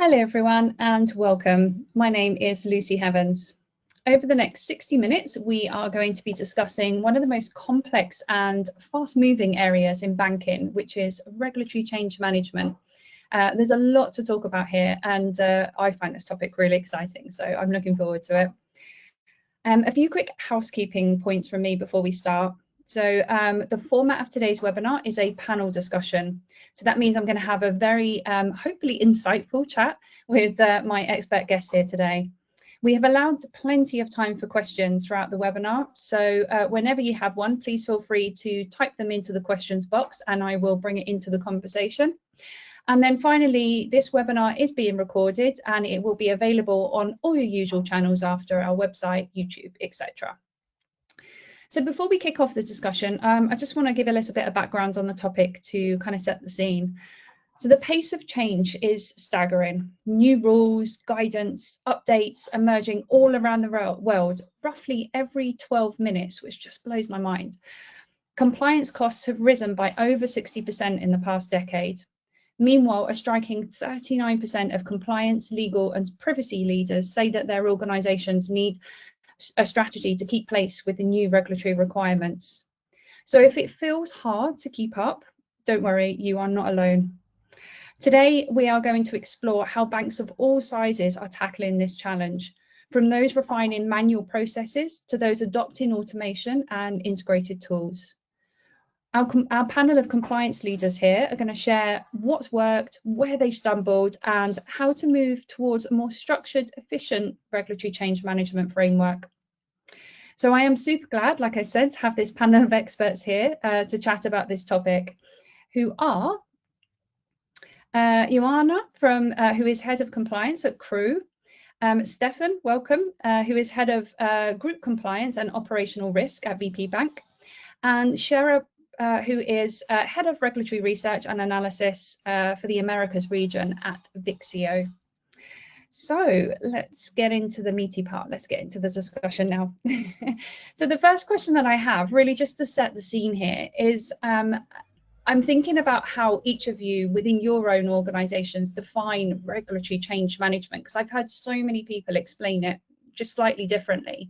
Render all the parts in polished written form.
Hello everyone and welcome. My name is Lucy Heavens. Over the next 60 minutes, we are going to be discussing one of the most complex and fast-moving areas in banking, which is regulatory change management. There's a lot to talk about here, and I find this topic really exciting, so I'm looking forward to it. A few quick housekeeping points from me before we start. So the format of today's webinar is a panel discussion. So that means I'm going to have a very hopefully insightful chat with my expert guests here today. We have allowed plenty of time for questions throughout the webinar. So whenever you have one, please feel free to type them into the questions box and I will bring it into the conversation. And then finally, this webinar is being recorded and it will be available on all your usual channels after our website, YouTube, etc. So before we kick off the discussion, I just want to give a little bit of background on the topic to kind of set the scene. So the pace of change is staggering. New rules, guidance, updates emerging all around the world, roughly every 12 minutes, which just blows my mind. Compliance costs have risen by over 60% in the past decade. Meanwhile, a striking 39% of compliance, legal and privacy leaders say that their organisations need a strategy to keep pace with the new regulatory requirements. So if it feels hard to keep up, don't worry, you are not alone. Today, we are going to explore how banks of all sizes are tackling this challenge, from those refining manual processes to those adopting automation and integrated tools. Our panel of compliance leaders here are going to share what's worked, where they've stumbled, and how to move towards a more structured, efficient regulatory change management framework. So I am super glad, like I said, to have this panel of experts here to chat about this topic, who are Joanna, who is Head of Compliance at Crew, Stefan, welcome, who is Head of Group Compliance and Operational Risk at VP Bank, and Shara, who is Head of Regulatory Research and Analysis for the Americas region at Vixio. So let's get into the meaty part. Let's get into the discussion now. So the first question that I have, really just to set the scene here, is I'm thinking about how each of you within your own organisations define regulatory change management, because I've heard so many people explain it just slightly differently.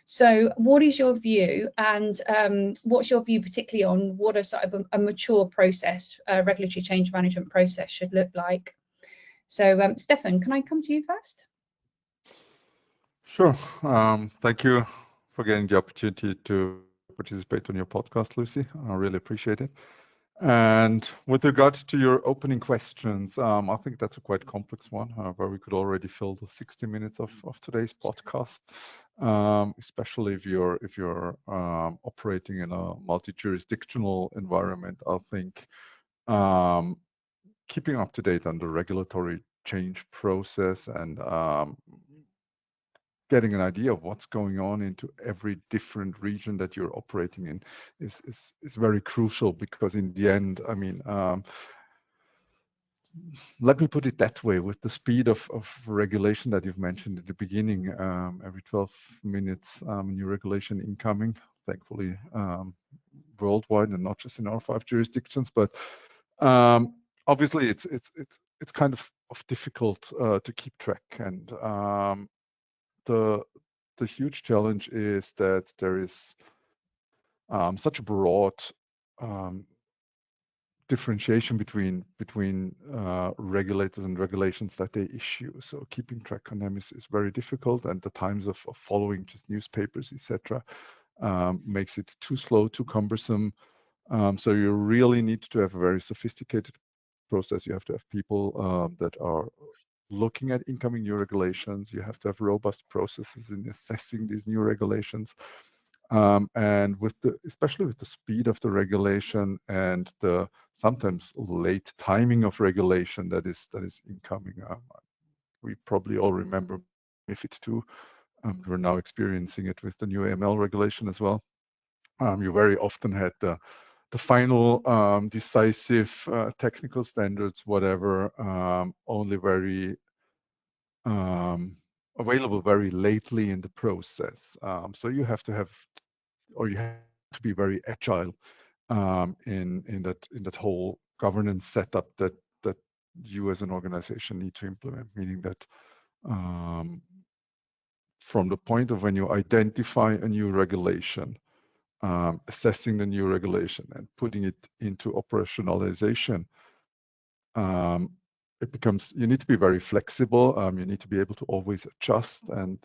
So what is your view, and what's your view particularly on what a sort of a mature process, regulatory change management process should look like? So Stefan, can I come to you first? Sure. Thank you for getting the opportunity to participate on your podcast, Lucy. I really appreciate it. And with regards to your opening questions, I think that's a quite complex one, where we could already fill the 60 minutes of today's podcast, especially if you're operating in a multi-jurisdictional environment. I think keeping up to date on the regulatory change process and getting an idea of what's going on into every different region that you're operating in is very crucial, because in the end, I mean, let me put it that way, with the speed of regulation that you've mentioned at the beginning, every 12 minutes, new regulation incoming, thankfully worldwide and not just in our 5 jurisdictions, but obviously it's kind of difficult to keep track. And the huge challenge is that there is such a broad differentiation between regulators and regulations that they issue. So keeping track on them is very difficult, and the times of following just newspapers, etc., makes it too slow, too cumbersome. So you really need to have a very sophisticated process. You have to have people that are looking at incoming new regulations. You have to have robust processes in assessing these new regulations. And especially with the speed of the regulation and the sometimes late timing of regulation that is incoming. We probably all remember MiFID II. We're now experiencing it with the new AML regulation as well. You very often had the final decisive technical standards, whatever, only very available very lately in the process. So you have to be very agile in that whole governance setup that you as an organization need to implement, meaning that from the point of when you identify a new regulation, assessing the new regulation and putting it into operationalization, it becomes, you need to be very flexible. You need to be able to always adjust, and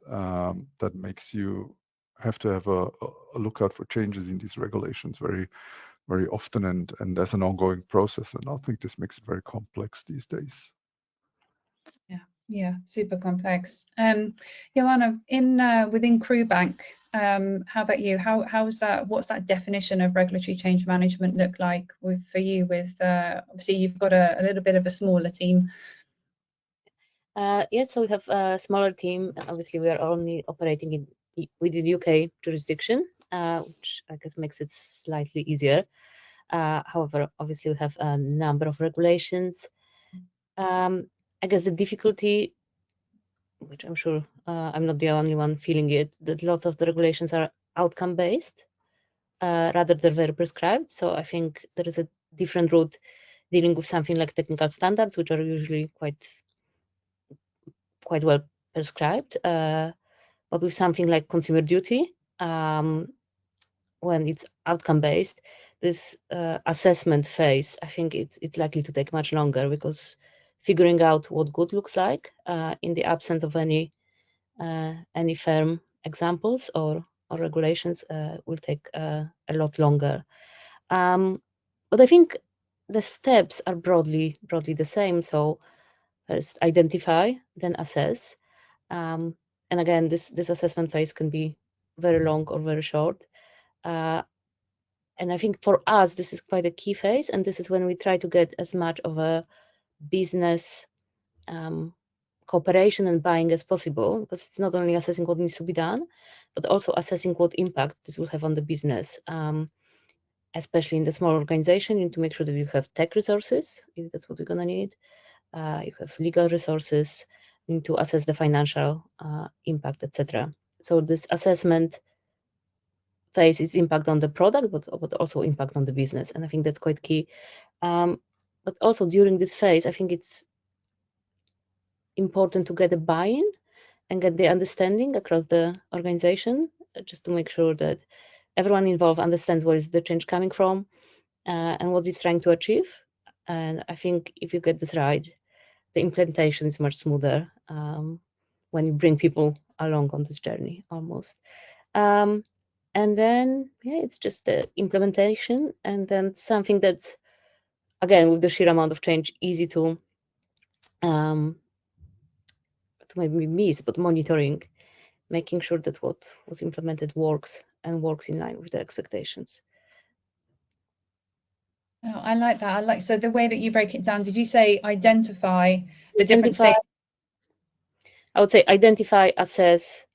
that makes you have to have a lookout for changes in these regulations very, very often, and as an ongoing process. And I think this makes it very complex these days. Yeah, super complex. Joanna, within Crewbank, how about you? How's that? What's that definition of regulatory change management look like for you? With obviously you've got a little bit of a smaller team. Yes, so we have a smaller team. Obviously, we are only operating within UK jurisdiction, which I guess makes it slightly easier. However, obviously, we have a number of regulations. I guess the difficulty, which I'm sure I'm not the only one feeling it, that lots of the regulations are outcome-based rather than very prescribed. So I think there is a different route dealing with something like technical standards, which are usually quite well prescribed. But with something like consumer duty, when it's outcome-based, this assessment phase, I think it's likely to take much longer, because figuring out what good looks like in the absence of any firm examples or regulations will take a lot longer. But I think the steps are broadly the same. So first identify, then assess. And again, this assessment phase can be very long or very short. And I think for us, this is quite a key phase. And this is when we try to get as much of a business cooperation and buying as possible, because it's not only assessing what needs to be done, but also assessing what impact this will have on the business. Especially in the small organization, you need to make sure that you have tech resources, if that's what you're going to need. You have legal resources, you need to assess the financial impact, etc. So this assessment phase is impact on the product, but also impact on the business. And I think that's quite key. But also during this phase, I think it's important to get a buy-in and get the understanding across the organization, just to make sure that everyone involved understands where is the change coming from and what it's trying to achieve. And I think if you get this right, the implementation is much smoother when you bring people along on this journey almost. And then, yeah, it's just the implementation, and then something that's, again, with the sheer amount of change, easy to maybe miss, but monitoring, making sure that what was implemented works and works in line with the expectations. Oh, I like that. So the way that you break it down, did you say identify the different stages? I would say identify, assess,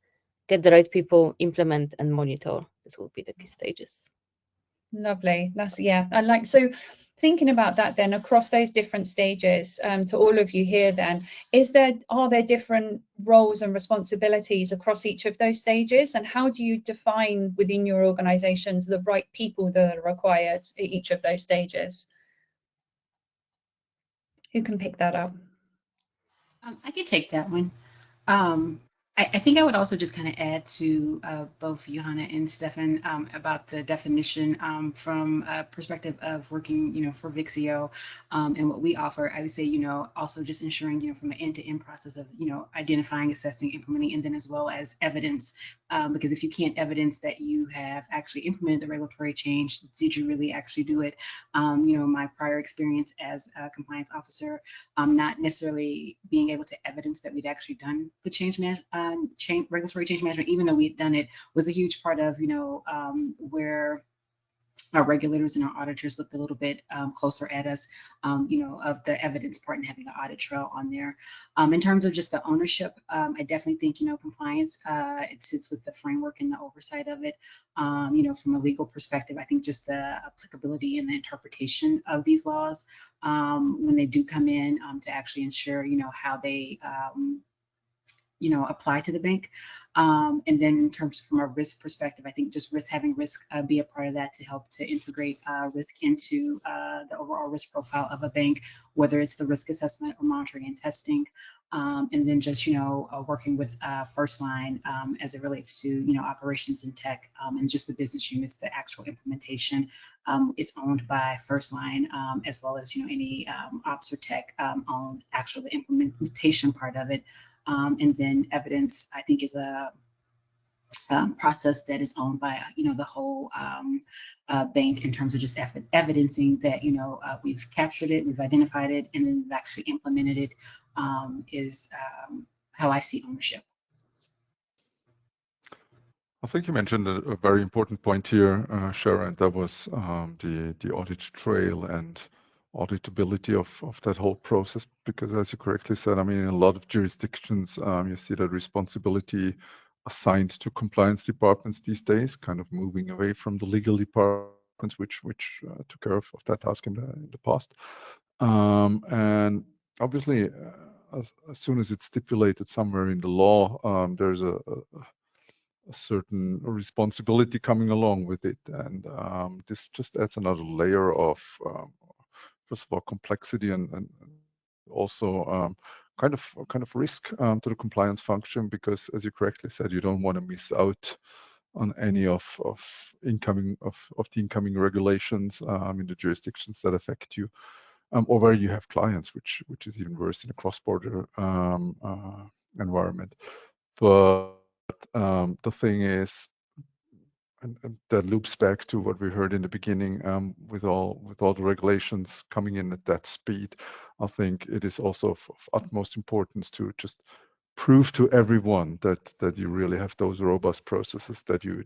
get the right people, implement, and monitor. This will be the key stages. Lovely. That's, yeah, I like, so thinking about that then across those different stages, to all of you here then, are there different roles and responsibilities across each of those stages, and how do you define within your organizations the right people that are required at each of those stages? Who can pick that up? I can take that one. I think I would also just kind of add to both Johanna and Stefan about the definition from a perspective of working, for Vixio and what we offer. I would say, also just ensuring, from an end-to-end process of, identifying, assessing, implementing, and then as well as evidence. Because if you can't evidence that you have actually implemented the regulatory change, did you really actually do it? My prior experience as a compliance officer, not necessarily being able to evidence that we'd actually done the regulatory change management, even though we had done it, was a huge part of, where our regulators and our auditors looked a little bit closer at us, of the evidence part and having an audit trail on there. In terms of just the ownership, I definitely think, compliance, it sits with the framework and the oversight of it. From a legal perspective, I think just the applicability and the interpretation of these laws when they do come in to actually ensure, how they apply to the bank. And then in terms from a risk perspective, I think just having risk be a part of that to help to integrate risk into the overall risk profile of a bank, whether it's the risk assessment or monitoring and testing. And then just, working with first line as it relates to, operations and tech and just the business units, the actual implementation is owned by first line, as well as, any ops or tech own actual the implementation part of it. And then evidence, I think, is a process that is owned by, the whole bank in terms of just evidencing that, we've captured it, we've identified it, and then we've actually implemented it is how I see ownership. I think you mentioned a very important point here, Sharon. That was the audit trail and auditability of that whole process, because as you correctly said, I mean, in a lot of jurisdictions, you see that responsibility assigned to compliance departments these days, kind of moving away from the legal departments, which took care of that task in the past. And obviously, as soon as it's stipulated somewhere in the law, there's a certain responsibility coming along with it, and this just adds another layer of first of all complexity and also kind of risk to the compliance function, because as you correctly said, you don't want to miss out on any of the incoming regulations in the jurisdictions that affect you, or where you have clients, which is even worse in a cross-border environment. But the thing is, and that loops back to what we heard in the beginning, with all the regulations coming in at that speed, I think it is also of utmost importance to just prove to everyone that you really have those robust processes, that you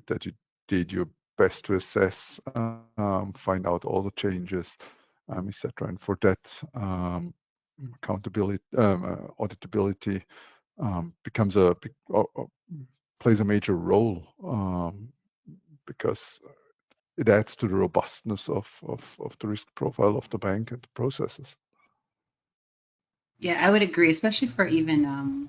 did your best to assess, find out all the changes, etc. And for that, accountability, auditability becomes plays a major role, because it adds to the robustness of the risk profile of the bank and the processes. Yeah, I would agree, especially for even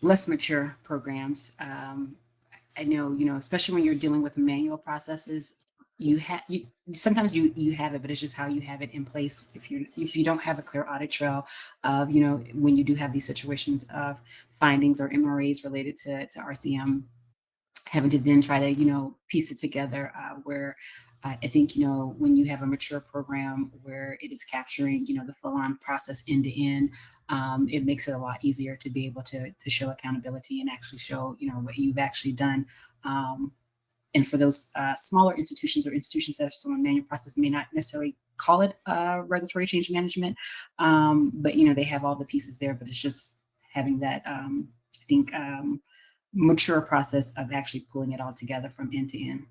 less mature programs. I know, especially when you're dealing with manual processes, sometimes you have it, but it's just how you have it in place. If you don't have a clear audit trail of, when you do have these situations of findings or MRAs related to RCM, having to then try to, piece it together, where I think, when you have a mature program where it is capturing, the full-on process end to end, it makes it a lot easier to be able to show accountability and actually show, what you've actually done. And for those smaller institutions or institutions that are still in manual process may not necessarily call it regulatory change management, but, they have all the pieces there, but it's just having that, I think, mature process of actually pulling it all together from end to end.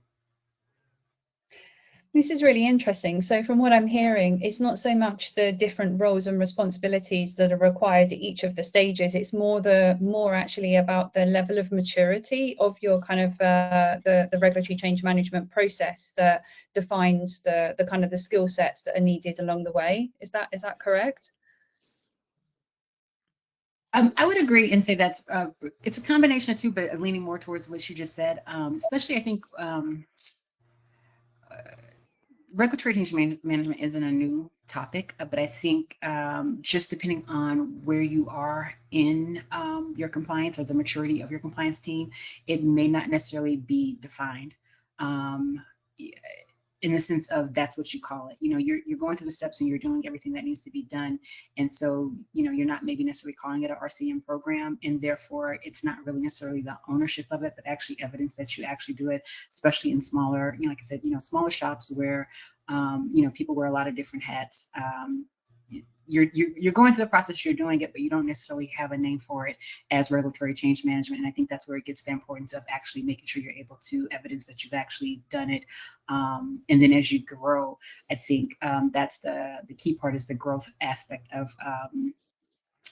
This is really interesting. So from what I'm hearing, it's not so much the different roles and responsibilities that are required at each of the stages. It's more actually about the level of maturity of your kind of the regulatory change management process that defines the kind of the skill sets that are needed along the way. Is that correct? I would agree and say that's it's a combination of two, but leaning more towards what you just said. Especially, I think regulatory change management isn't a new topic, but I think just depending on where you are in your compliance or the maturity of your compliance team, it may not necessarily be defined. In the sense of that's what you call it. You're going through the steps and you're doing everything that needs to be done. And so, you're not maybe necessarily calling it an RCM program, and therefore it's not really necessarily the ownership of it, but actually evidence that you actually do it, especially in smaller, like I said, smaller shops where, people wear a lot of different hats. You're going through the process, you're doing it, but you don't necessarily have a name for it as regulatory change management. And I think that's where it gets the importance of actually making sure you're able to evidence that you've actually done it. And then as you grow, I think that's the key part, is the growth aspect of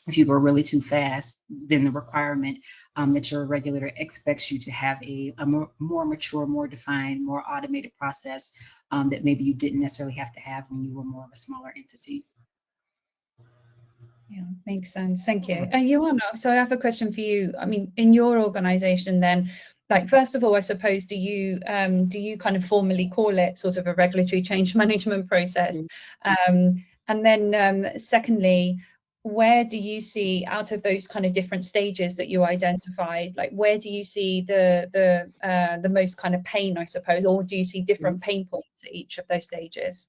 if you go really too fast, then the requirement that your regulator expects you to have a more mature, more defined, more automated process that maybe you didn't necessarily have to have when you were more of a smaller entity. Yeah, makes sense. Thank you. Joanna, so I have a question for you. I mean, in your organization then, like, first of all, I suppose, do you kind of formally call it sort of a regulatory change management process? And then secondly, where do you see, out of those kind of different stages that you identified, like where do you see the most kind of pain, I suppose, or do you see different pain points at each of those stages?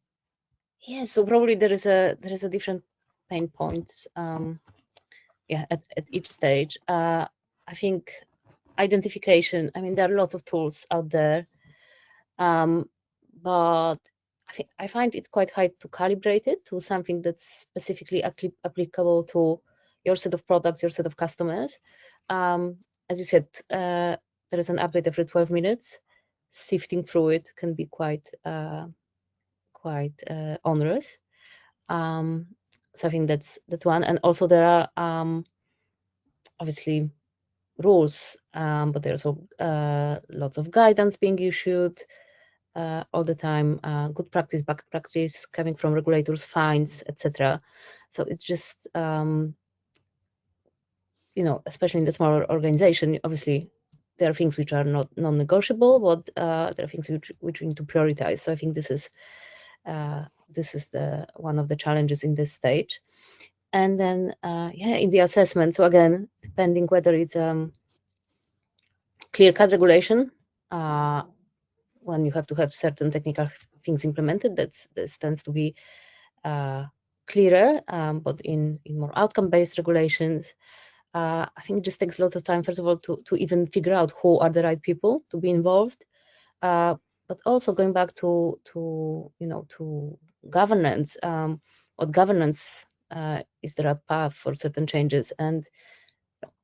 Yeah, so probably there is a different pain points. Yeah, at each stage. I think identification. I mean, there are lots of tools out there, but I find it's quite hard to calibrate it to something that's specifically applicable to your set of products, your set of customers. As you said, there is an update every 12 minutes. Sifting through it can be quite onerous. So I think that's one. And also there are obviously rules, but there's also lots of guidance being issued all the time, good practice, bad practice coming from regulators, fines, etc. So it's just, especially in the smaller organization, obviously there are things which are not non-negotiable, but there are things which we need to prioritize. So I think this is the one of the challenges in this stage. And then in the assessment, so again, depending whether it's clear-cut regulation, when you have to have certain technical things implemented, that tends to be clearer, but in more outcome-based regulations, I think it just takes lots of time, first of all, to even figure out who are the right people to be involved, but also going back to governance. What governance is the right path for certain changes, and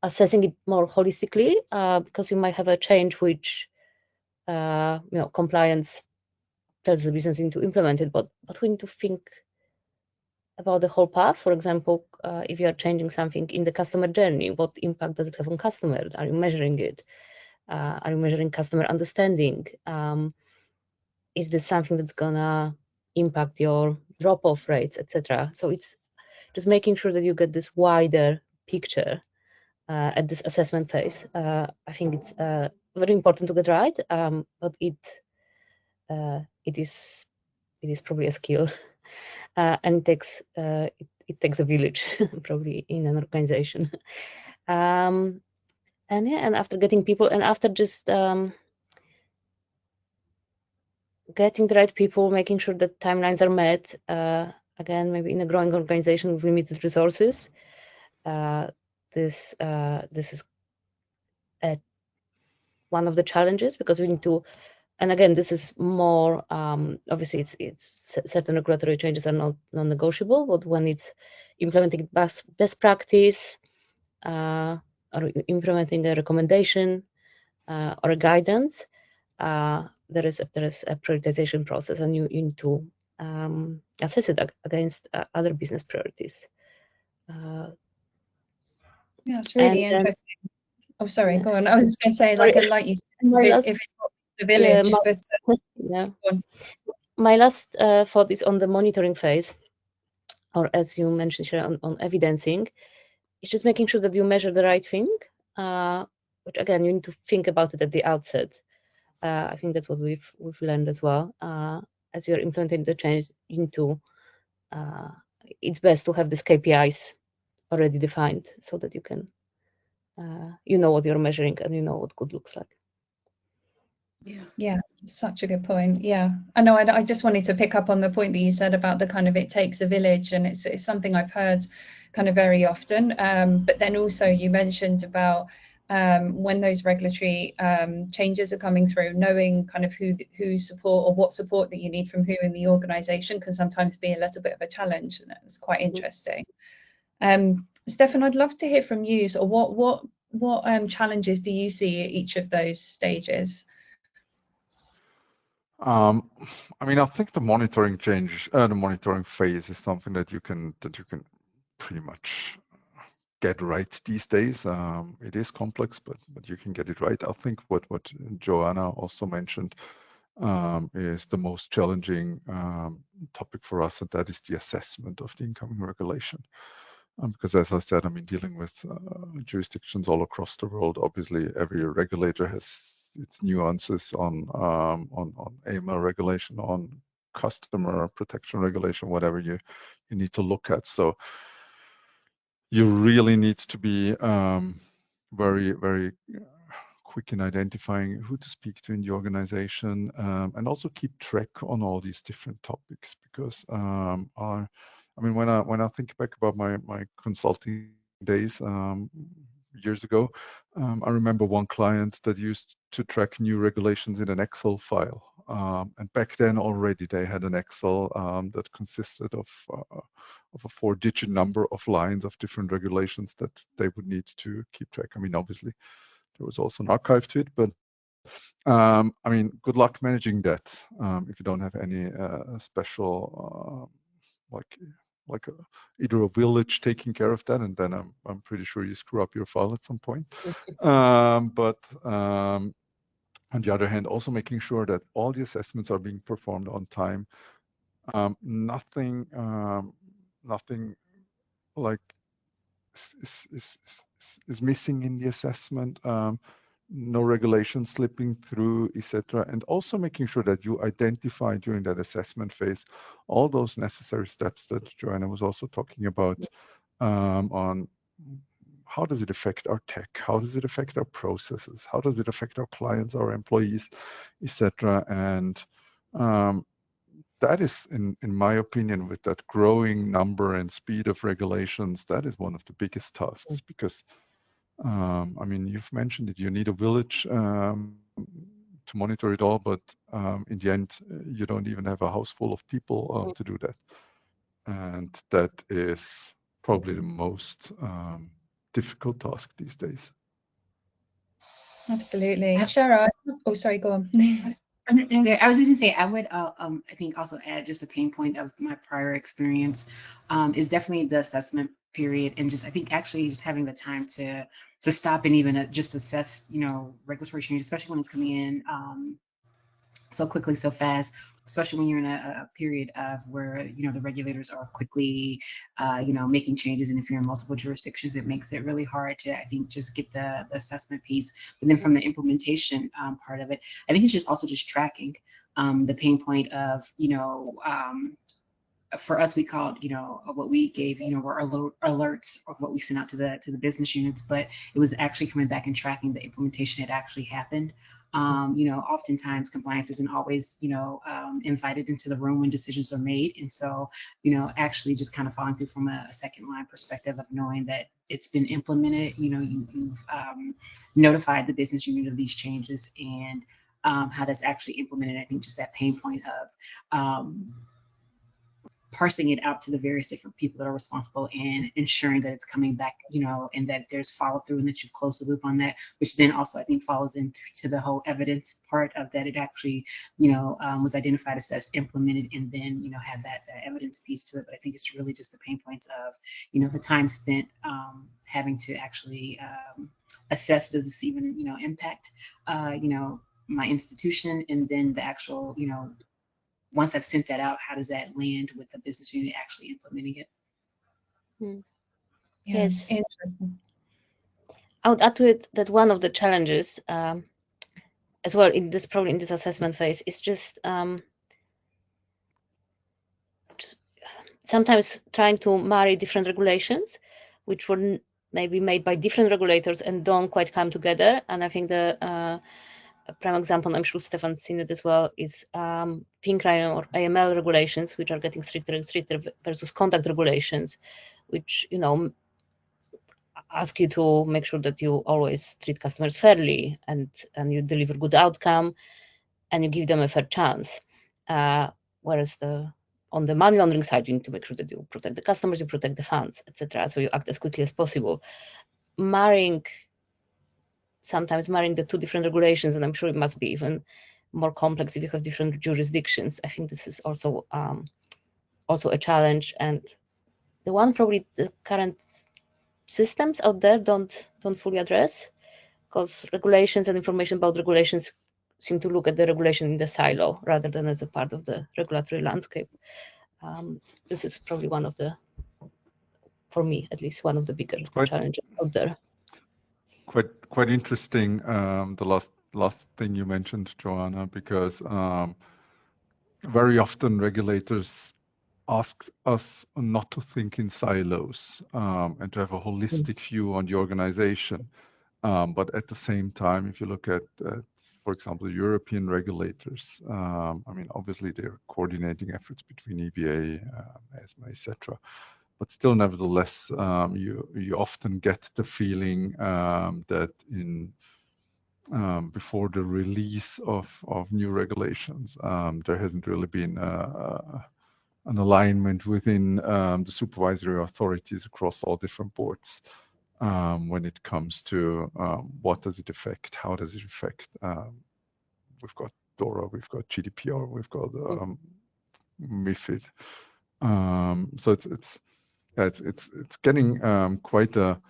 assessing it more holistically, because you might have a change which compliance tells the business you need to implement it, but we need to think about the whole path. For example, if you are changing something in the customer journey, what impact does it have on customer? Are you measuring it? Are you measuring customer understanding? Is this something that's gonna impact your drop-off rates, etc.? So it's just making sure that you get this wider picture at this assessment phase. I think it's very important to get right, but it is probably a skill, and it takes a village probably in an organization. And after getting people, and after just getting the right people, making sure that timelines are met. Again, maybe in a growing organization with limited resources, this is one of the challenges, because we need to. And again, this is more obviously it's certain regulatory changes are not non-negotiable, but when it's implementing best practice or implementing a recommendation or a guidance, there is a prioritization process, and you need to assess it against other business priorities. Yeah, it's really interesting. Oh, sorry, go on. I was going to say, like you said, if it's the village, but yeah. My last thought is on the monitoring phase, or as you mentioned here, on evidencing. It's just making sure that you measure the right thing, which again, you need to think about it at the outset. I think that's what we've learned as well. As you're implementing the change, you need to. It's best to have these KPIs already defined, so that you can, you know what you're measuring and you know what good looks like. Yeah, such a good point. Yeah, I know. I just wanted to pick up on the point that you said about the kind of it takes a village, and it's something I've heard kind of very often. But then also you mentioned about when those regulatory changes are coming through, knowing kind of who support or what support that you need from who in the organisation can sometimes be a little bit of a challenge, and it's quite interesting. Stefan, I'd love to hear from you. So what challenges do you see at each of those stages? I mean, I think the monitoring phase is something that you can pretty much get right these days. It is complex, but you can get it right. I think what Joanna also mentioned is the most challenging topic for us, and that is the assessment of the incoming regulation. Because as I said, I mean, dealing with jurisdictions all across the world, obviously every regulator has its nuances on AML regulation, on customer protection regulation, whatever you need to look at. So you really need to be very, very quick in identifying who to speak to in the organization, and also keep track on all these different topics. Because I mean, when I think back about my consulting days years ago, I remember one client that used to track new regulations in an Excel file. And back then already they had an Excel that consisted of a 4-digit number of lines of different regulations that they would need to keep track. I mean, obviously there was also an archive to it, but I mean, good luck managing that if you don't have any special like either a village taking care of that, and then I'm pretty sure you screw up your file at some point. But on the other hand, also making sure that all the assessments are being performed on time. Nothing like is missing in the assessment. No regulation slipping through, etc. And also making sure that you identify during that assessment phase all those necessary steps that Joanna was also talking about on how does it affect our tech, how does it affect our processes, how does it affect our clients, our employees, etc. And that is, in my opinion, with that growing number and speed of regulations, that is one of the biggest tasks. Because I mean, you've mentioned it, you need a village to monitor it all, but in the end, you don't even have a house full of people to do that. And that is probably the most difficult task these days. Absolutely. Shara, oh, sorry, go on. I was just gonna say, I would, I think also add just a pain point of my prior experience is definitely the assessment period, and just I think actually just having the time to stop and even just assess, you know, regulatory change, especially when it's coming in so quickly, so fast, especially when you're in a period of where, you know, the regulators are quickly, you know, making changes. And if you're in multiple jurisdictions, it makes it really hard to, I think, just get the assessment piece. But then from the implementation part of it, I think it's just also just tracking the pain point of, you know, for us, we called, you know, what we gave, you know, were alerts of what we sent out to the business units, but it was actually coming back and tracking the implementation had actually happened. You know, oftentimes compliance isn't always, you know, invited into the room when decisions are made. And so, you know, actually just kind of following through from a second line perspective of knowing that it's been implemented, you know, you've notified the business unit of these changes and how that's actually implemented. I think just that pain point of parsing it out to the various different people that are responsible and ensuring that it's coming back, you know, and that there's follow through and that you've closed the loop on that, which then also I think follows into the whole evidence part of that it actually, you know, was identified, assessed, implemented, and then, you know, have that evidence piece to it. But I think it's really just the pain points of, you know, the time spent having to actually assess, does this even, you know, impact, you know, my institution, and then the actual, you know, once I've sent that out, how does that land with the business unit actually implementing it? Yes. Interesting. I would add to it that one of the challenges as well in this probably in this assessment phase is just sometimes trying to marry different regulations, which were maybe made by different regulators and don't quite come together. And I think the a prime example, and I'm sure Stefan's seen it as well, is FinCrime or AML regulations, which are getting stricter and stricter versus contact regulations, which, you know, ask you to make sure that you always treat customers fairly and you deliver good outcome and you give them a fair chance. Whereas on the money laundering side, you need to make sure that you protect the customers, you protect the funds, etc. So you act as quickly as possible. Sometimes marrying the two different regulations, and I'm sure it must be even more complex if you have different jurisdictions. I think this is also a challenge, and the one probably the current systems out there don't fully address, because regulations and information about regulations seem to look at the regulation in the silo rather than as a part of the regulatory landscape. This is probably one of the for me at least, one of the bigger challenges out there. Quite interesting, the last thing you mentioned, Joanna, because very often regulators ask us not to think in silos and to have a holistic view on the organization. But at the same time, if you look at for example, European regulators, I mean, obviously they're coordinating efforts between EBA, ESMA, etc. But still, nevertheless, you often get the feeling that before the release of new regulations, there hasn't really been an alignment within the supervisory authorities across all different boards when it comes to what does it affect, how does it affect. We've got DORA, we've got GDPR, we've got MiFID. So it's getting quite a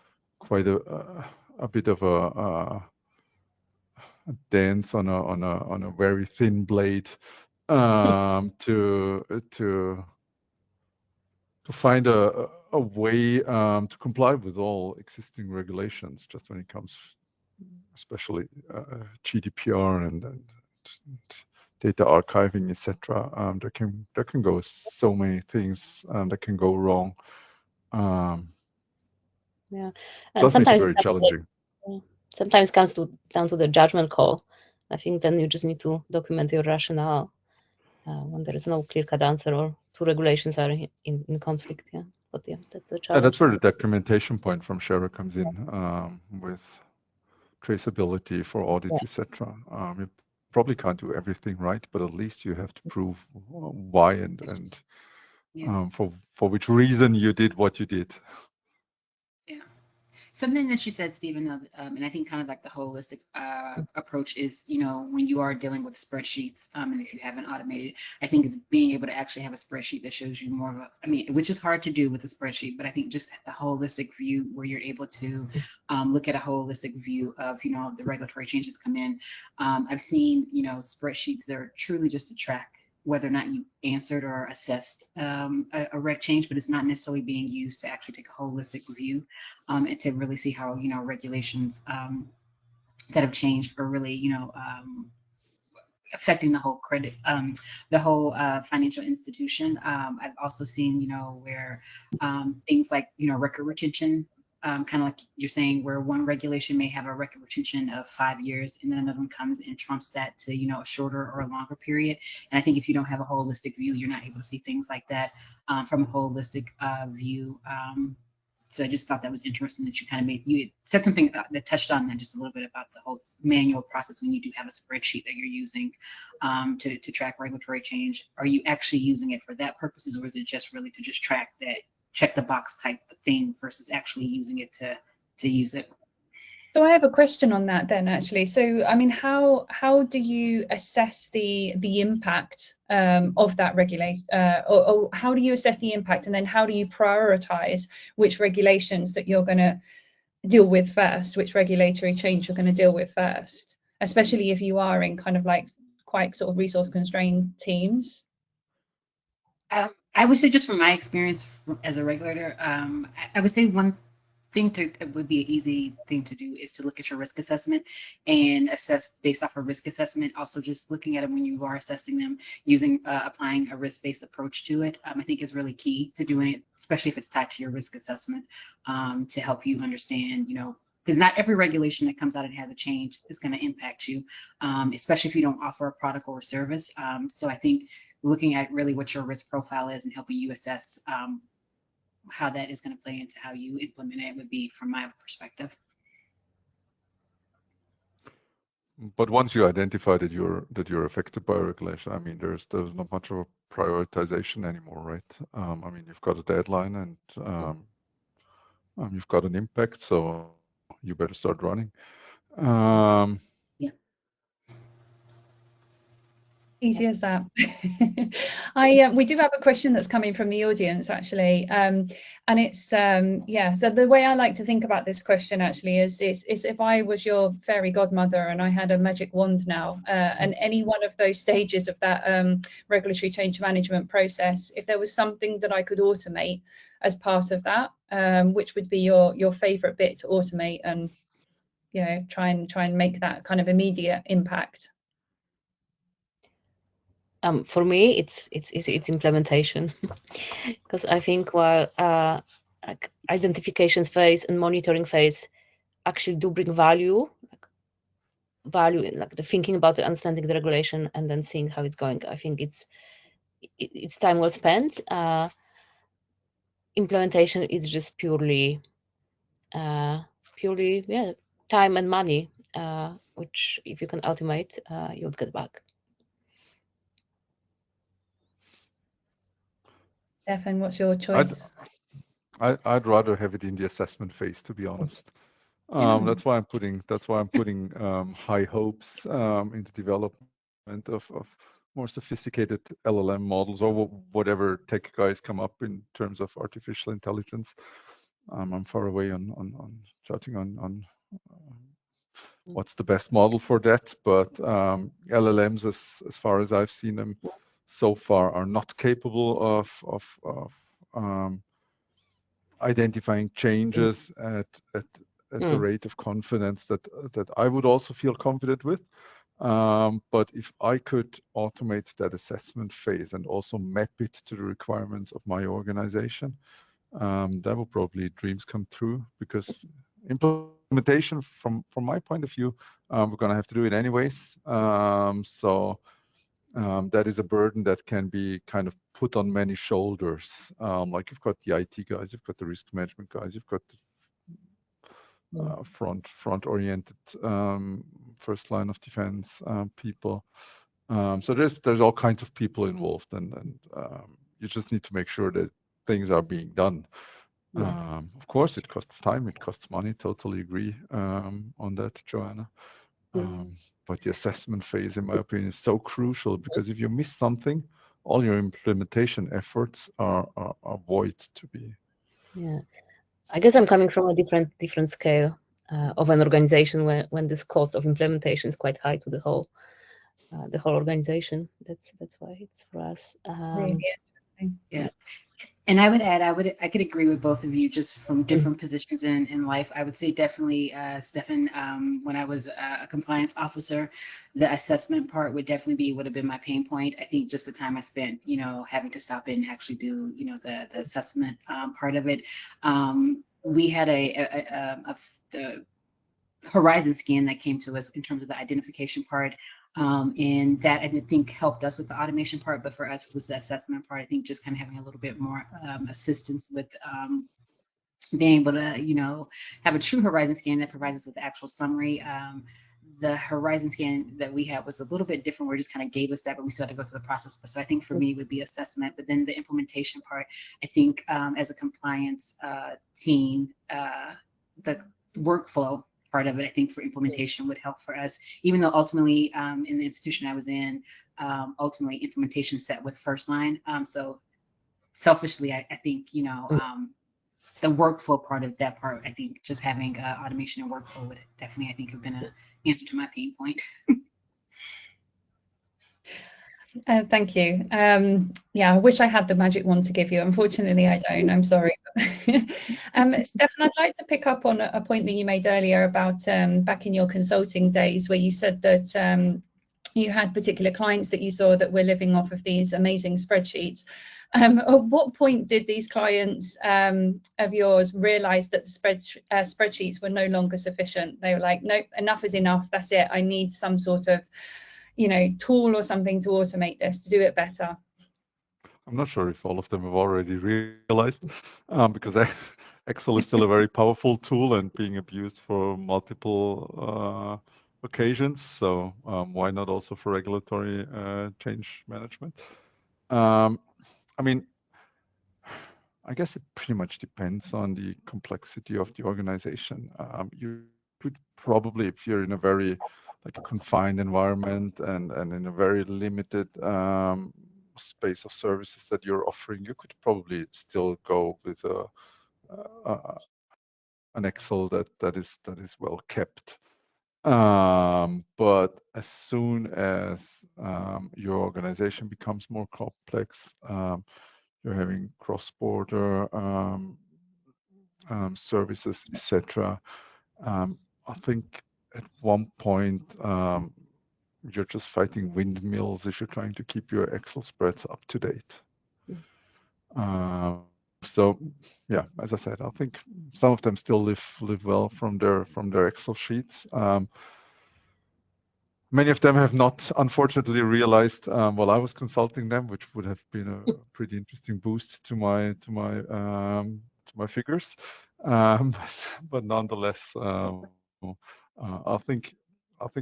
bit of a dance on a very thin blade to find a way to comply with all existing regulations, just when it comes, especially GDPR and data archiving, etc. There can go so many things that can go wrong. Yeah, and sometimes it's very challenging. Sometimes it comes down to the judgment call. I think then you just need to document your rationale when there is no clear-cut answer or two regulations are in conflict. Yeah, but yeah, that's a challenge. Yeah, that's where the documentation point from Shara comes in with traceability for audits, etc. You probably can't do everything right, but at least you have to prove why and for which reason you did what you did. Yeah. Something that you said, Stephen, and I think kind of like the holistic approach is, you know, when you are dealing with spreadsheets, and if you haven't automated, I think is being able to actually have a spreadsheet that shows you more of a, I mean, which is hard to do with a spreadsheet, but I think just the holistic view where you're able to look at a holistic view of, you know, the regulatory changes come in. I've seen, you know, spreadsheets that are truly just to track whether or not you answered or assessed a reg change, but it's not necessarily being used to actually take a holistic view and to really see how, you know, regulations that have changed are really, you know, affecting the whole credit, the whole financial institution. I've also seen, you know, where things like, you know, record retention, kind of like you're saying, where one regulation may have a record retention of 5 years and then another one comes and trumps that to, you know, a shorter or a longer period. And I think if you don't have a holistic view, you're not able to see things like that from a holistic view. So I just thought that was interesting that you kind of you said something that touched on that just a little bit about the whole manual process when you do have a spreadsheet that you're using to track regulatory change. Are you actually using it for that purposes, or is it just really to just track that, check the box type thing versus actually using it to use it? So I have a question on that then, actually. So, I mean, how do you assess the impact of that regulation, or how do you assess the impact, and then how do you prioritize which regulations that you're going to deal with first, which regulatory change you're going to deal with first, especially if you are in kind of like quite sort of resource constrained teams? I would say, just from my experience as a regulator, I would say one thing it would be an easy thing to do is to look at your risk assessment and assess based off a risk assessment. Also, just looking at it when you are assessing them, using applying a risk-based approach to it, I think is really key to doing it, especially if it's tied to your risk assessment, to help you understand, you know, because not every regulation that comes out and has a change is going to impact you, especially if you don't offer a product or a service. So I think looking at really what your risk profile is and helping you assess how that is going to play into how you implement it would be from my perspective. But once you identify that you're affected by a regulation, I mean, there's not much of a prioritization anymore, right? I mean, you've got a deadline and you've got an impact, so you better start running. Yeah. Easy as that. We do have a question that's coming from the audience actually, and it's yeah. So the way I like to think about this question actually is if I was your fairy godmother and I had a magic wand now, and any one of those stages of that regulatory change management process, if there was something that I could automate as part of that, which would be your favorite bit to automate and try and make that kind of immediate impact? For me, it's implementation, because I think while like identifications phase and monitoring phase actually do bring value in like the thinking about the understanding the regulation and then seeing how it's going. I think it's time well spent. Implementation is just purely yeah, time and money, which if you can automate, you would get back. Stefan, what's your choice? I'd rather have it in the assessment phase, to be honest. That's why I'm putting high hopes into development of more sophisticated LLM models or whatever tech guys come up in terms of artificial intelligence. I'm far away on judging on what's the best model for that, but LLMs, as far as I've seen them so far, are not capable of identifying changes at the rate of confidence that I would also feel confident with. But if I could automate that assessment phase and also map it to the requirements of my organization, that would probably dreams come true, because implementation from my point of view, we're going to have to do it anyways. So that is a burden that can be kind of put on many shoulders. Like you've got the IT guys, you've got the risk management guys, you've got the front-oriented first line of defense people. So there's all kinds of people involved, and you just need to make sure that things are being done. Of course, it costs time, it costs money. Totally agree on that, Joanna. But the assessment phase, in my opinion, is so crucial, because if you miss something, all your implementation efforts are void to be. Yeah, I guess I'm coming from a different scale of an organization when this cost of implementation is quite high to the whole organization. That's why it's for us. Really interesting. Yeah. And I would add, I could agree with both of you, just from different positions in life. I would say definitely, Stefan, when I was a compliance officer, the assessment part would have been my pain point. I think just the time I spent, having to stop in and actually do, the assessment part of it. We had the horizon scan that came to us in terms of the identification part. And that, I think, helped us with the automation part, but for us, it was the assessment part. I think just kind of having a little bit more assistance with being able to, have a true horizon scan that provides us with the actual summary. The horizon scan that we had was a little bit different, where it just kind of gave us that, but we still had to go through the process. So I think for me, it would be assessment, but then the implementation part, I think as a compliance team, the workflow part of it, I think for implementation would help for us, even though ultimately in the institution I was in, ultimately implementation set with first line. So selfishly, I think, the workflow part of that part, I think just having automation and workflow would definitely, I think, have been an answer to my pain point. Thank you. Yeah, I wish I had the magic wand to give you. Unfortunately, I don't. I'm sorry. Stefan, I'd like to pick up on a point that you made earlier about back in your consulting days, where you said that you had particular clients that you saw that were living off of these amazing spreadsheets. At what point did these clients of yours realize that the spreadsheets were no longer sufficient? They were like, nope, enough is enough. That's it. I need some sort of tool or something to automate this, to do it better. I'm not sure if all of them have already realized, because Excel is still a very powerful tool and being abused for multiple occasions. So why not also for regulatory change management? I mean, I guess it pretty much depends on the complexity of the organization. You could probably, if you're in a very confined environment and in a very limited space of services that you're offering, you could probably still go with an Excel that is well kept. But as soon as your organization becomes more complex, you're having cross-border services, etc. I think at one point you're just fighting windmills if you're trying to keep your Excel spreads up to date. So yeah, as I said, I think some of them still live well from their Excel sheets. Many of them have not, unfortunately, realized while I was consulting them, which would have been a pretty interesting boost to my figures. But nonetheless, I think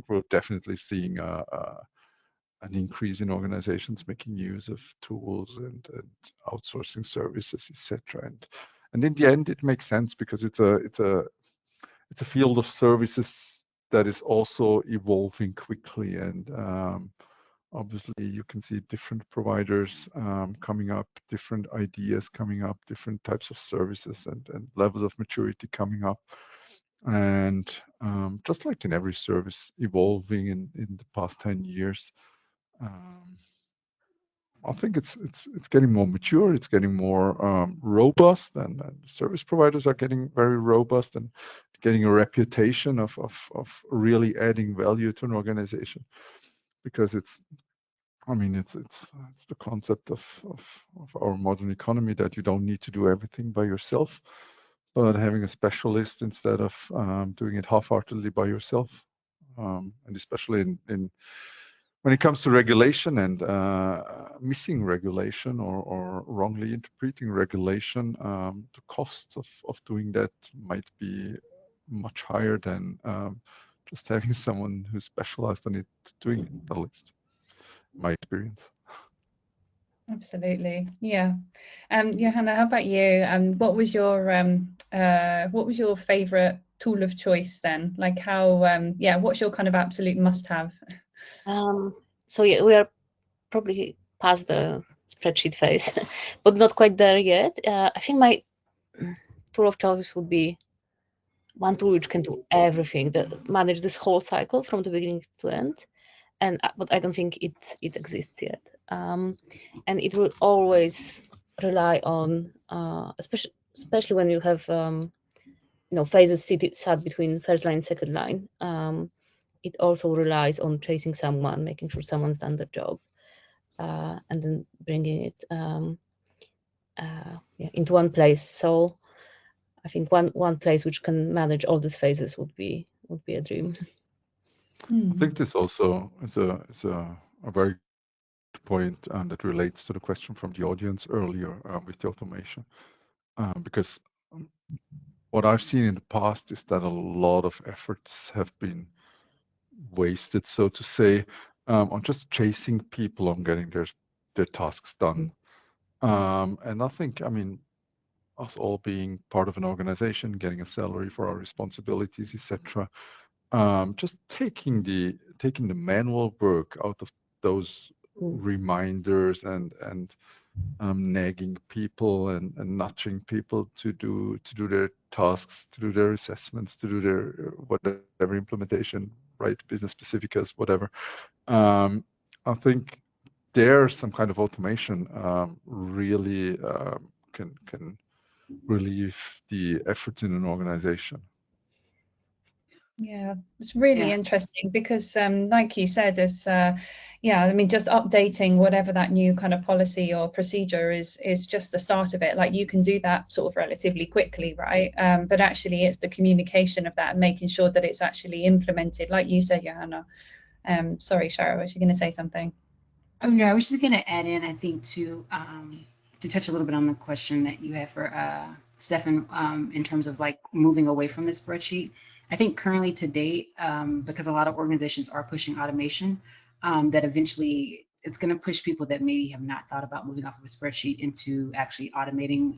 we're definitely seeing an increase in organizations making use of tools and outsourcing services, etc. And in the end, it makes sense because it's a field of services that is also evolving quickly, and obviously you can see different providers coming up, different ideas coming up, different types of services and levels of maturity coming up. And just like in every service evolving in the past 10 years, I think it's getting more mature, it's getting more robust, and service providers are getting very robust and getting a reputation of really adding value to an organization, because it's the concept of our modern economy, that you don't need to do everything by yourself, but having a specialist instead of doing it half-heartedly by yourself, and especially in when it comes to regulation and missing regulation or wrongly interpreting regulation, the costs of doing that might be much higher than just having someone who's specialized on it doing it, at least in my experience. Absolutely, yeah. Johanna, how about you? What was your favorite tool of choice then? Like how, what's your kind of absolute must-have? So yeah, we are probably past the spreadsheet phase, but not quite there yet. I think my tool of choice would be one tool which can do everything, that manage this whole cycle from the beginning to end. And but I don't think it exists yet. And it will always rely on, especially when you have phases sat between first line and second line. It also relies on tracing someone, making sure someone's done their job, and then bringing it into one place. So I think one place which can manage all these phases would be a dream. I think this also is a very good point that relates to the question from the audience earlier with the automation, because what I've seen in the past is that a lot of efforts have been wasted, so to say, on just chasing people on getting their tasks done. And I think, us all being part of an organization, getting a salary for our responsibilities, etc., just taking the manual work out of those reminders and nagging people and nudging people to do their tasks, to do their assessments, to do their whatever implementation, right, business specificas, whatever. I think there's some kind of automation really can relieve the efforts in an organization. Yeah, it's really interesting because, like you said, it's just updating whatever that new kind of policy or procedure is just the start of it. Like you can do that sort of relatively quickly, right? But actually, it's the communication of that and making sure that it's actually implemented, like you said, Johanna. Sorry, Shara, was you going to say something? Oh no, I was just going to add in, I think, to touch a little bit on the question that you had for Stefan in terms of like moving away from the spreadsheet. I think currently to date, because a lot of organizations are pushing automation, that eventually it's going to push people that maybe have not thought about moving off of a spreadsheet into actually automating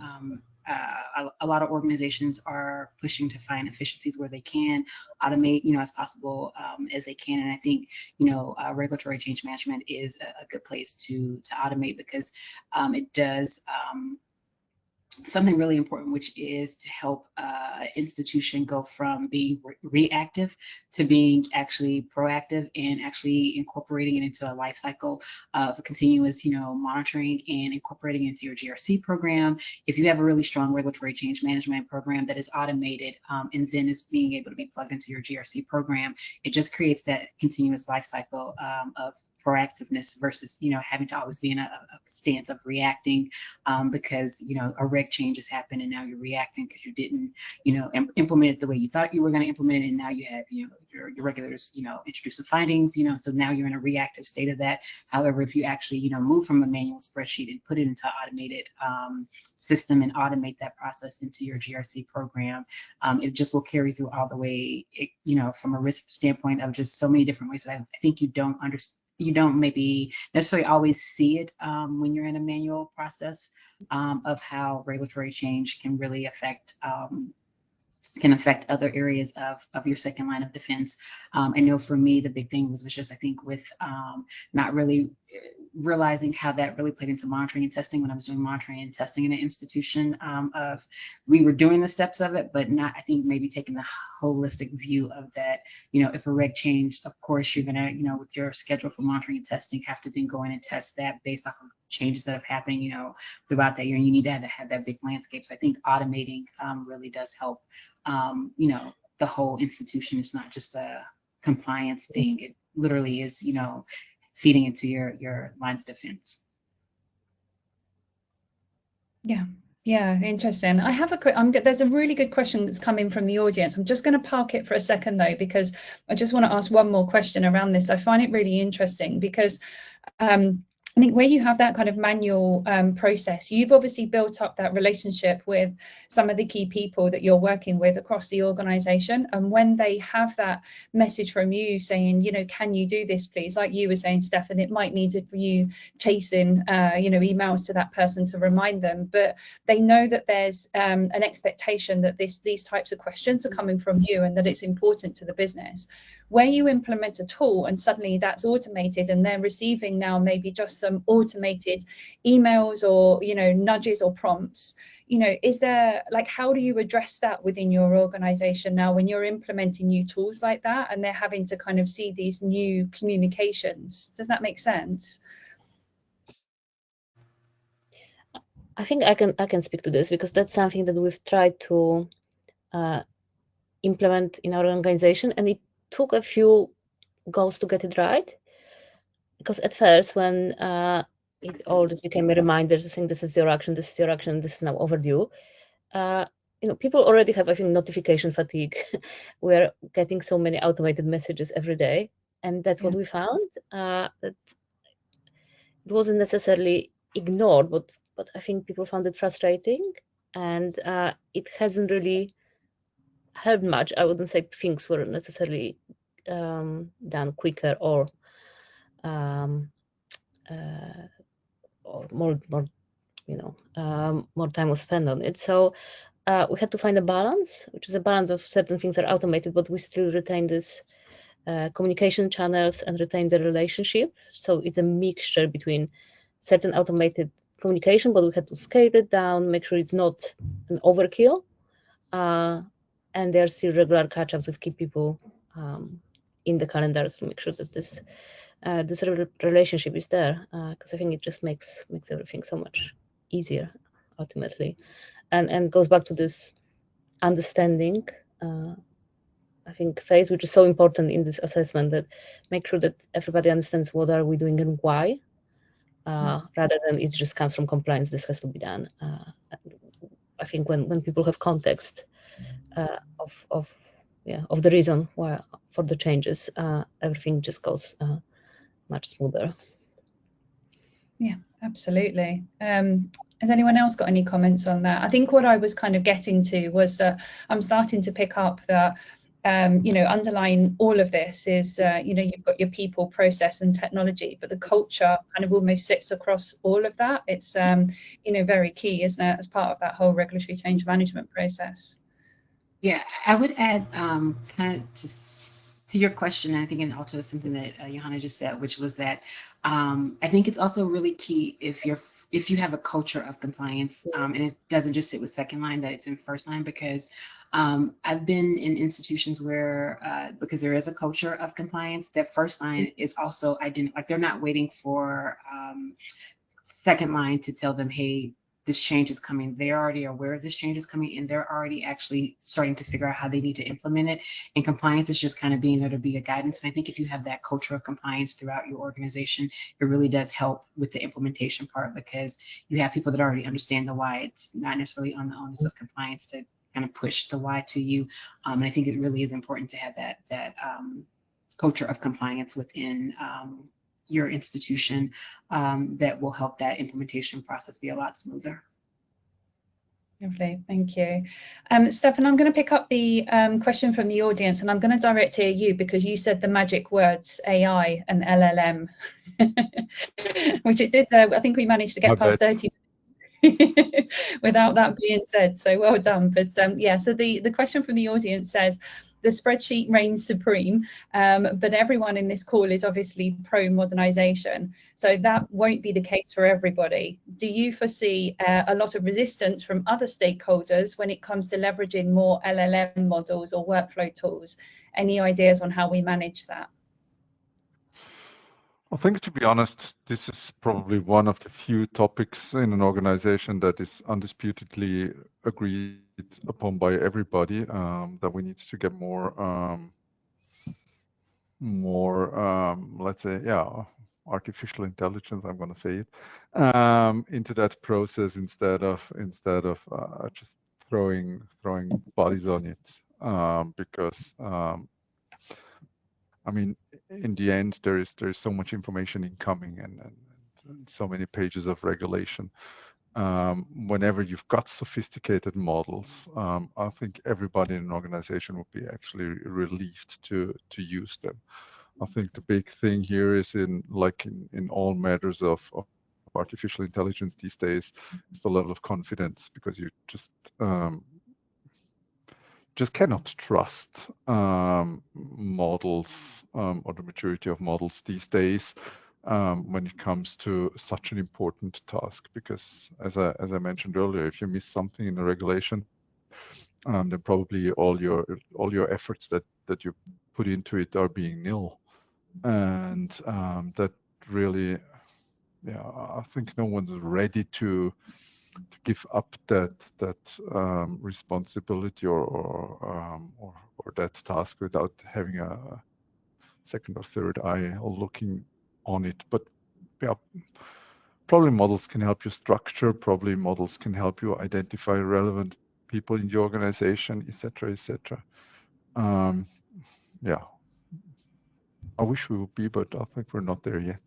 a lot of organizations are pushing to find efficiencies where they can automate, as possible as they can. And I think, regulatory change management is a good place to automate, because it does something really important, which is to help institution go from being reactive to being actually proactive, and actually incorporating it into a life cycle of continuous, monitoring, and incorporating it into your GRC program. If you have a really strong regulatory change management program that is automated, and then is being able to be plugged into your GRC program, it just creates that continuous life cycle of proactiveness versus, having to always be in a stance of reacting, because, a reg change has happened and now you're reacting because you didn't, implement it the way you thought you were going to implement it. And now you have, your regulators, introduce the findings, so now you're in a reactive state of that. However, if you actually, move from a manual spreadsheet and put it into automated system and automate that process into your GRC program, it just will carry through all the way, from a risk standpoint of just so many different ways that I think you don't understand. You don't maybe necessarily always see it when you're in a manual process of how regulatory change can really affect other areas of your second line of defense. I know for me, the big thing was just, I think, with not really realizing how that really played into monitoring and testing when I was doing monitoring and testing in an institution, of we were doing the steps of it, but not, I think, maybe taking the holistic view of that, if a reg changed, of course, you're going to, with your schedule for monitoring and testing, have to then go in and test that based off of changes that have happened, throughout that year. And you need to have that big landscape. So I think automating really does help, the whole institution. Is not just a compliance thing. It literally is, feeding into your lines of defense. Yeah, interesting. I have a quick, there's a really good question that's come in from the audience. I'm just going to park it for a second though, because I just want to ask one more question around this. I find it really interesting because I think where you have that kind of manual process, you've obviously built up that relationship with some of the key people that you're working with across the organization. And when they have that message from you saying, can you do this, please? Like you were saying, Stefan, it might need for you chasing, emails to that person to remind them. But they know that there's an expectation that these types of questions are coming from you and that it's important to the business. Where you implement a tool and suddenly that's automated and they're receiving now maybe just some automated emails or nudges or prompts, is there, like, how do you address that within your organization now when you're implementing new tools like that and they're having to kind of see these new communications? Does that make sense? I think I can speak to this because that's something that we've tried to implement in our organization, and it took a few goes to get it right. Because at first, when it all just became a reminder to saying this is your action, this is now overdue, people already have, I think, notification fatigue. We're getting so many automated messages every day, and that's what we found. That it wasn't necessarily ignored, but I think people found it frustrating, and it hasn't really helped much. I wouldn't say things were necessarily done quicker or more time was spent on it. So we had to find a balance, which is a balance of certain things are automated, but we still retain this communication channels and retain the relationship. So it's a mixture between certain automated communication, but we had to scale it down, make sure it's not an overkill, and there are still regular catch-ups with key people in the calendars to make sure that this relationship is there, because I think it just makes everything so much easier ultimately, and goes back to this understanding I think phase, which is so important in this assessment, that make sure that everybody understands what are we doing and why, rather than it just comes from compliance, this has to be done. I think when people have context of the reason why for the changes, everything just goes much smoother. Yeah, absolutely. Has anyone else got any comments on that? I think what I was kind of getting to was that I'm starting to pick up that underlying all of this is, you've got your people, process, and technology, but the culture kind of almost sits across all of that. It's, very key, isn't it, as part of that whole regulatory change management process? Yeah, I would add kind of to your question, I think, and also something that Johanna just said, which was that I think it's also really key if you have a culture of compliance, and it doesn't just sit with second line, that it's in first line, because I've been in institutions where because there is a culture of compliance, that first line is also like they're not waiting for second line to tell them, hey, this change is coming. They're already aware of this change is coming, and they're already actually starting to figure out how they need to implement it. And compliance is just kind of being there to be a guidance. And I think if you have that culture of compliance throughout your organization, it really does help with the implementation part, because you have people that already understand the why. It's not necessarily on the onus of compliance to kind of push the why to you. And I think it really is important to have that culture of compliance within your institution, that will help that implementation process be a lot smoother. Lovely, thank you. Stefan, I'm going to pick up the question from the audience, and I'm going to direct it at you because you said the magic words AI and LLM, which it did. I think we managed to get past 30 minutes without that being said, so well done. But yeah, so the question from the audience says, the spreadsheet reigns supreme, but everyone in this call is obviously pro-modernisation, so that won't be the case for everybody. Do you foresee a lot of resistance from other stakeholders when it comes to leveraging more LLM models or workflow tools? Any ideas on how we manage that? I think, to be honest, this is probably one of the few topics in an organization that is undisputedly agreed upon by everybody, that we need to get more, let's say, artificial intelligence, I'm going to say it, into that process instead of just throwing bodies on it, because I mean, in the end, there is so much information incoming and so many pages of regulation. Whenever you've got sophisticated models, I think everybody in an organization would be actually relieved to use them. I think the big thing here is in all matters of artificial intelligence these days is the level of confidence, because you just cannot trust models, or the majority of models these days, when it comes to such an important task. Because as I mentioned earlier, if you miss something in the regulation, then probably all your efforts that you put into it are being nil. And that really, I think no one's ready to give up that responsibility or that task without having a second or third eye or looking on it. But yeah, probably models can help you structure. Probably models can help you identify relevant people in the organization, etc., etc. Yeah, I wish we would be, but I think we're not there yet.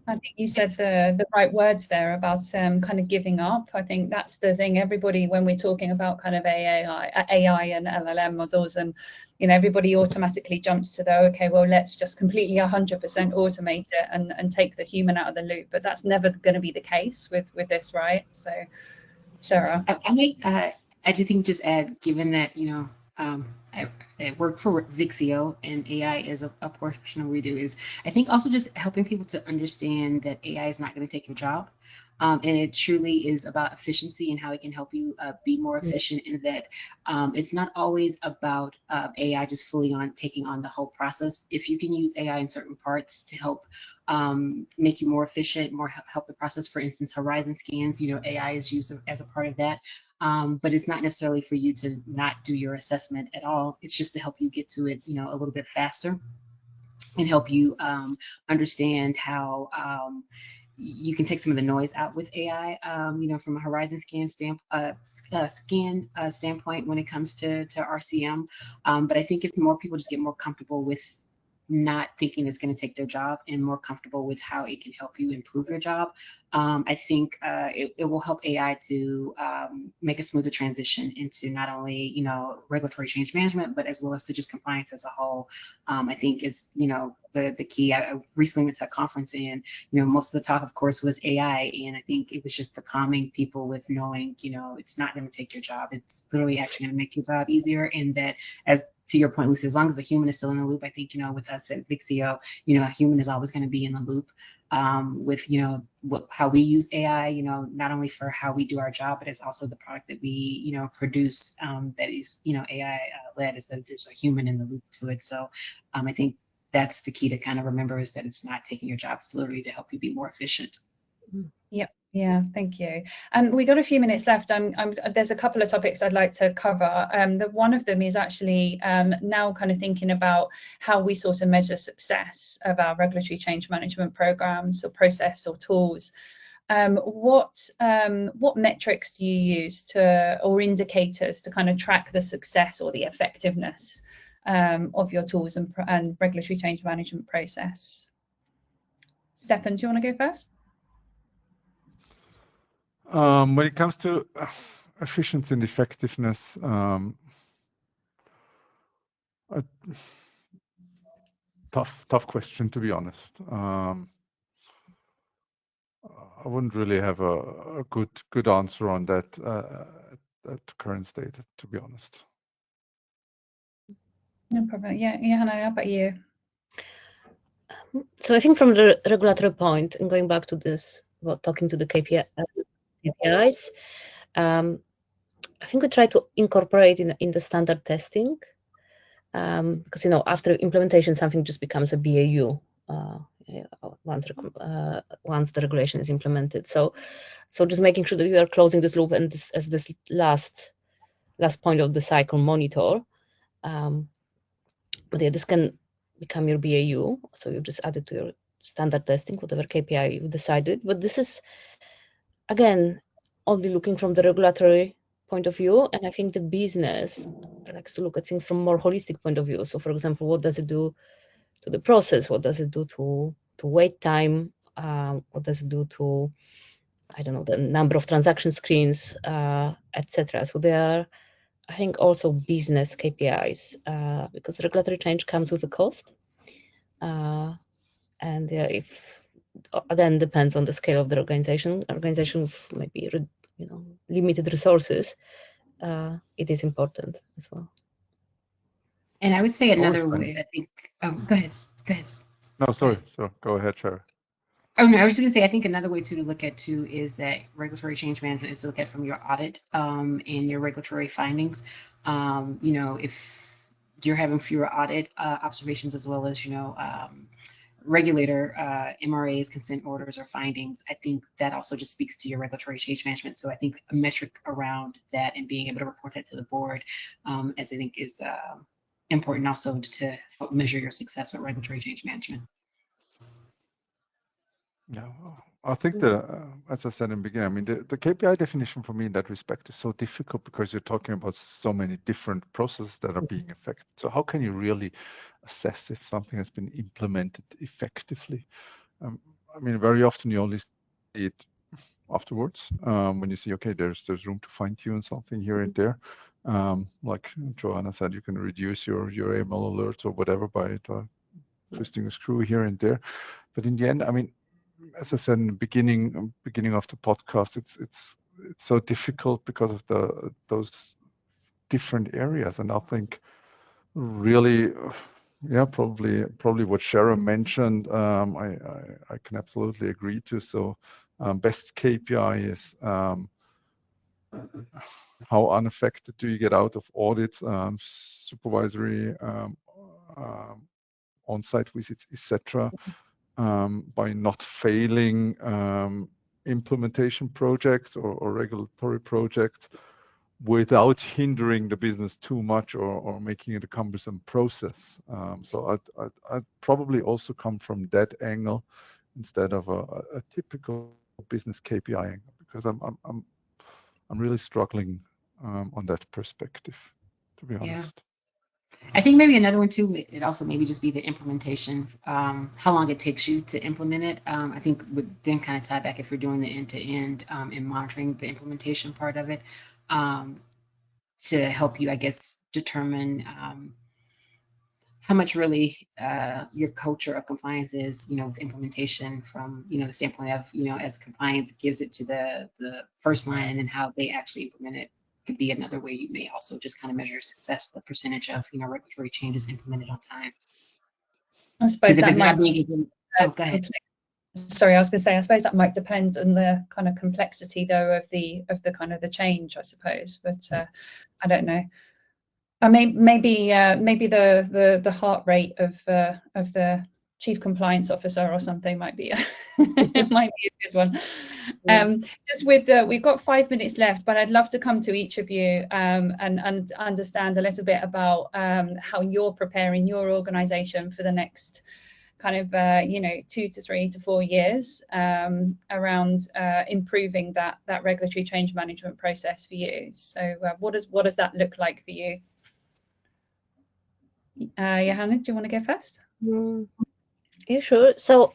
I think you said the right words there about kind of giving up. I think that's the thing. Everybody, when we're talking about kind of AI and LLM models, and everybody automatically jumps to okay, well, let's just completely 100% automate it and take the human out of the loop. But that's never going to be the case with this, right? So, Shara. I do think, just add, given that I work for Vixio, and AI is a portion of what we do, is I think also just helping people to understand that AI is not going to take your job. And it truly is about efficiency and how it can help you be more efficient, in that it's not always about AI just fully taking on the whole process. If you can use AI in certain parts to help make you more efficient, help the process, for instance, horizon scans, AI is used as a part of that. But it's not necessarily for you to not do your assessment at all. It's just to help you get to it, a little bit faster, and help you understand how you can take some of the noise out with AI, from a horizon scan standpoint when it comes to RCM. But I think if more people just get more comfortable with not thinking it's going to take their job and more comfortable with how it can help you improve your job. I think it will help AI to make a smoother transition into not only, regulatory change management, but as well as to just compliance as a whole. I think is, the key. I recently went to a conference and, most of the talk, of course, was AI. And I think it was just the calming people with knowing, it's not going to take your job. It's literally actually going to make your job easier. And that, as to your point, Lucy, as long as a human is still in the loop, I think, with us at Vixio, a human is always going to be in the loop with, how we use AI, not only for how we do our job, but it's also the product that we, produce that is, AI led, is that there's a human in the loop to it. So I think that's the key to kind of remember, is that it's not taking your job, it's literally to help you be more efficient. Yep. Yeah, thank you. We got a few minutes left. There's a couple of topics I'd like to cover. One of them is actually now kind of thinking about how we sort of measure success of our regulatory change management programs or process or tools. What metrics do you use or indicators to kind of track the success or the effectiveness of your tools and regulatory change management process? Stefan, do you want to go first? When it comes to efficiency and effectiveness, tough question, to be honest. I wouldn't really have a good answer on that at the current state, to be honest. No problem. Yeah, Hannah, how about you? So I think from the regulatory point, and going back to this, about talking to the KPIs, I think we try to incorporate in the standard testing, because after implementation, something just becomes a BAU once the regulation is implemented. So just making sure that we are closing this loop, and as this last point of the cycle monitor. But yeah, this can become your BAU, so you just add it to your standard testing, whatever KPI you decided. But this is, again, only looking from the regulatory point of view, and I think the business likes to look at things from a more holistic point of view. So, for example, what does it do to the process? What does it do to wait time? What does it do to, I don't know, the number of transaction screens, etc. So there are, I think, also business KPIs, because regulatory change comes with a cost, and if, again, depends on the scale of the organization with maybe limited resources, it is important as well. And I would say another way, I think. Oh, go ahead. No, sorry. So go ahead, Sharon. Oh no, I was just gonna say, I think another way to look at too is that regulatory change management is to look at from your audit and your regulatory findings. If you're having fewer audit observations as well as regulator MRAs, consent orders, or findings, I think that also just speaks to your regulatory change management. So I think a metric around that and being able to report that to the board, as I think is important also to help measure your success with regulatory change management. Yeah, I think as I said in the beginning, I mean, the KPI definition for me in that respect is so difficult, because you're talking about so many different processes that are being affected. So how can you really assess if something has been implemented effectively? I mean, very often you only see it afterwards, when you see, okay, there's room to fine tune something here and there. Like Joanna said, you can reduce your AML alerts or whatever by twisting a screw here and there. But in the end, I mean, as I said in the beginning of the podcast, it's so difficult because of those different areas. And I think really, yeah, probably what Sharon mentioned, I can absolutely agree to. So best KPI is how unaffected do you get out of audits, supervisory, on-site visits, etc. By not failing implementation projects or regulatory projects without hindering the business too much or making it a cumbersome process. So I'd probably also come from that angle instead of a typical business KPI angle, because I'm really struggling on that perspective, to be honest. I think maybe another one too, it also maybe just be the implementation, how long it takes you to implement it. I think would then kind of tie back if you're doing the end-to-end and monitoring the implementation part of it, to help you, I guess, determine how much really your culture of compliance is, with implementation from, the standpoint of, as compliance gives it to the first line, and then how they actually implement it could be another way you may also just kind of measure success, the percentage of, regulatory changes implemented on time. I suppose Because if that it's might not being, oh, go ahead. Sorry, I was going to say, I suppose that might depend on the kind of complexity, though, of the kind of the change, I suppose. But I don't know. I mean, maybe the heart rate of the chief compliance officer or something might be might be a good one. Just with we've got 5 minutes left, but I'd love to come to each of you and understand a little bit about how you're preparing your organisation for the next kind of 2 to 3 to 4 years around improving that regulatory change management process for you. So what does that look like for you? Johanna, do you want to go first? Yeah, sure. So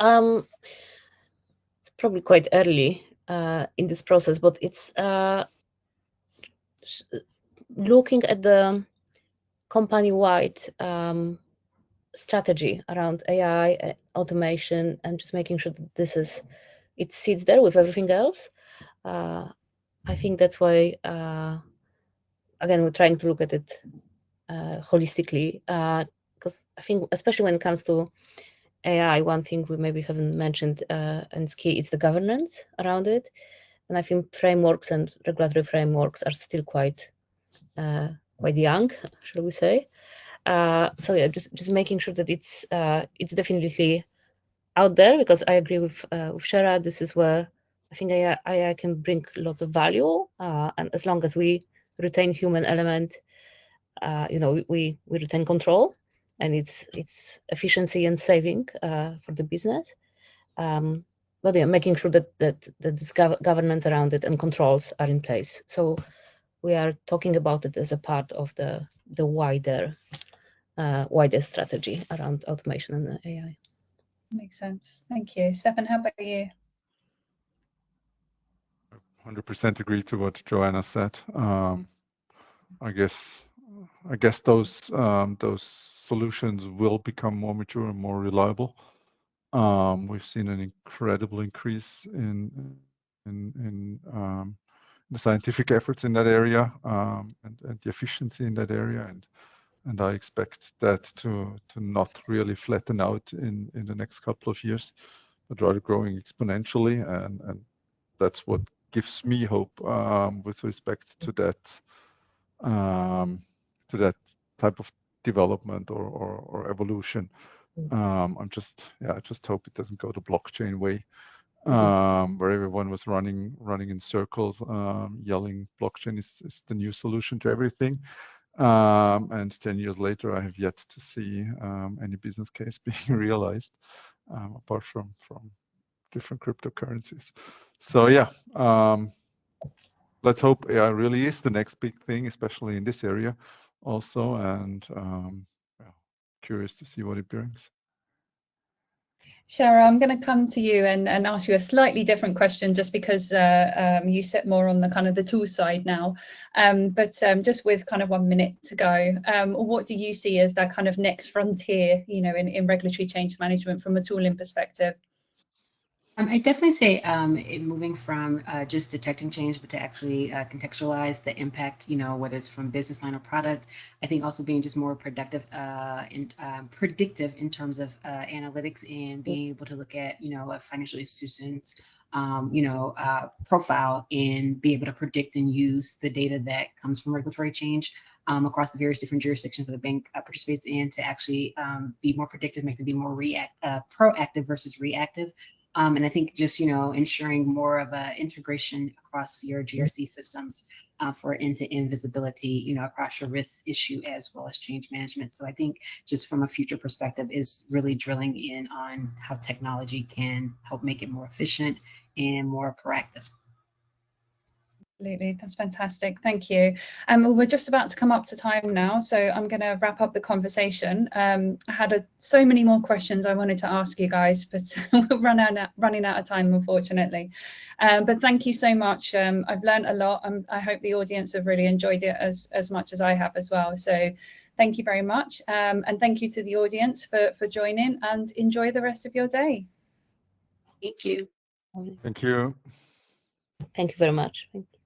it's probably quite early in this process, but it's looking at the company-wide strategy around AI, automation, and just making sure that it sits there with everything else. I think that's why, again, we're trying to look at it holistically, because I think, especially when it comes to AI, one thing we maybe haven't mentioned, and it's key, it's the governance around it. And I think frameworks and regulatory frameworks are still quite young, shall we say. So yeah, just making sure that it's definitely out there, because I agree with Shara. This is where I think AI can bring lots of value, and as long as we retain human element, we retain control, and it's efficiency and saving for the business. But yeah, making sure that this governance around it and controls are in place. So we are talking about it as a part of the wider strategy around automation and AI. Makes sense. Thank you. Stefan, how about you? 100% agree to what Joanna said. I guess those solutions will become more mature and more reliable. We've seen an incredible increase in the scientific efforts in that area, and the efficiency in that area, and I expect that to not really flatten out in the next couple of years, but rather growing exponentially, and that's what gives me hope with respect to that type of development or evolution. I just hope it doesn't go the blockchain way, where everyone was running in circles, yelling blockchain is the new solution to everything. And 10 years later, I have yet to see any business case being realized, apart from different cryptocurrencies. So yeah, let's hope AI really is the next big thing, especially in this area also, and curious to see what it brings. Shara, I'm going to come to you and ask you a slightly different question, just because you sit more on the kind of the tool side now. But just with kind of 1 minute to go, what do you see as that kind of next frontier, in regulatory change management from a tooling perspective? I definitely say moving from just detecting change, but to actually contextualize the impact, whether it's from business line or product. I think also being just more productive and predictive in terms of analytics, and being able to look at, a financial institution's, profile, and be able to predict and use the data that comes from regulatory change across the various different jurisdictions that the bank participates in, to actually be more predictive, make them be more proactive versus reactive. And I think just, ensuring more of an integration across your GRC systems for end-to-end visibility, across your risk issue as well as change management. So I think just from a future perspective is really drilling in on how technology can help make it more efficient and more proactive. Absolutely, that's fantastic. Thank you. Well, we're just about to come up to time now, so I'm going to wrap up the conversation. I had so many more questions I wanted to ask you guys, but we're running out of time, unfortunately. But thank you so much. I've learned a lot. I hope the audience have really enjoyed it as much as I have as well. So thank you very much, and thank you to the audience for joining, and enjoy the rest of your day. Thank you. Thank you. Thank you very much. Thank you.